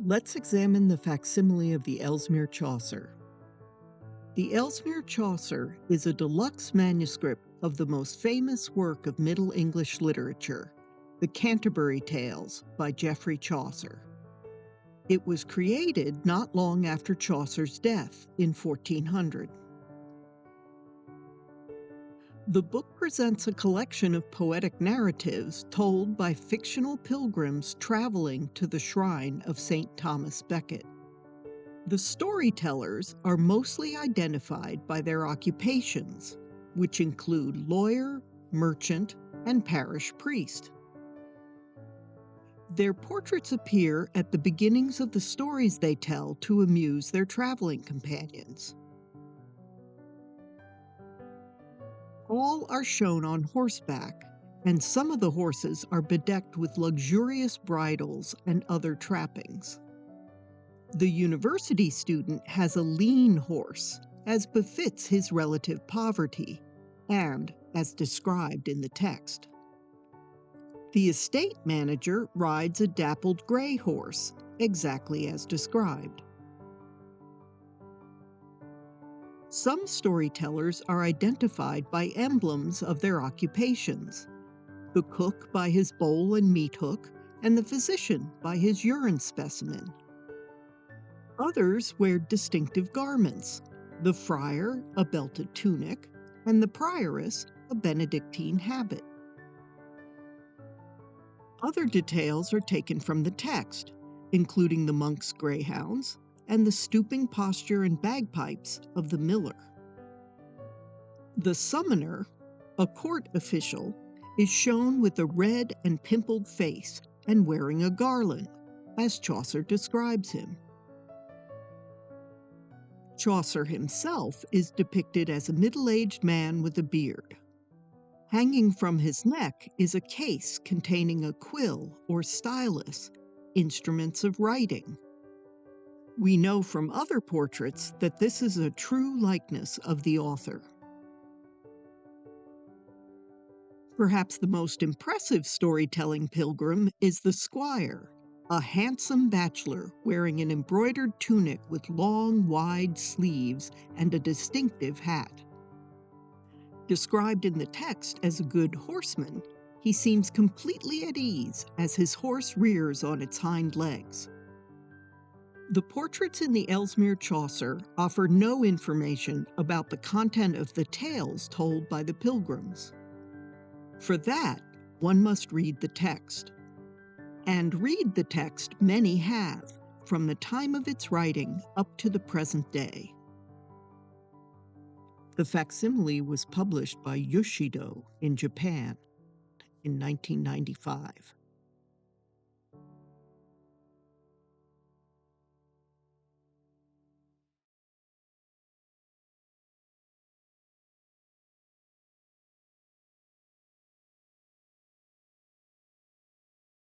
Let's examine the facsimile of the Ellesmere Chaucer. The Ellesmere Chaucer is a deluxe manuscript of the most famous work of Middle English literature, the Canterbury Tales by Geoffrey Chaucer. It was created not long after Chaucer's death in 1400. The book presents a collection of poetic narratives told by fictional pilgrims traveling to the shrine of St. Thomas Becket. The storytellers are mostly identified by their occupations, which include lawyer, merchant, and parish priest. Their portraits appear at the beginnings of the stories they tell to amuse their traveling companions. All are shown on horseback, and some of the horses are bedecked with luxurious bridles and other trappings. The university student has a lean horse, as befits his relative poverty, and as described in the text. The estate manager rides a dappled gray horse, exactly as described. Some storytellers are identified by emblems of their occupations, the cook by his bowl and meat hook, and the physician by his urine specimen. Others wear distinctive garments, the friar a belted tunic, and the prioress a Benedictine habit. Other details are taken from the text, including the monk's greyhounds, and the stooping posture and bagpipes of the miller. The summoner, a court official, is shown with a red and pimpled face and wearing a garland, as Chaucer describes him. Chaucer himself is depicted as a middle-aged man with a beard. Hanging from his neck is a case containing a quill or stylus, instruments of writing. We know from other portraits that this is a true likeness of the author. Perhaps the most impressive storytelling pilgrim is the squire, a handsome bachelor wearing an embroidered tunic with long, wide sleeves and a distinctive hat. Described in the text as a good horseman, he seems completely at ease as his horse rears on its hind legs. The portraits in the Ellesmere Chaucer offer no information about the content of the tales told by the pilgrims. For that, one must read the text. And read the text many have, from the time of its writing up to the present day. The facsimile was published by Yoshido in Japan in 1995.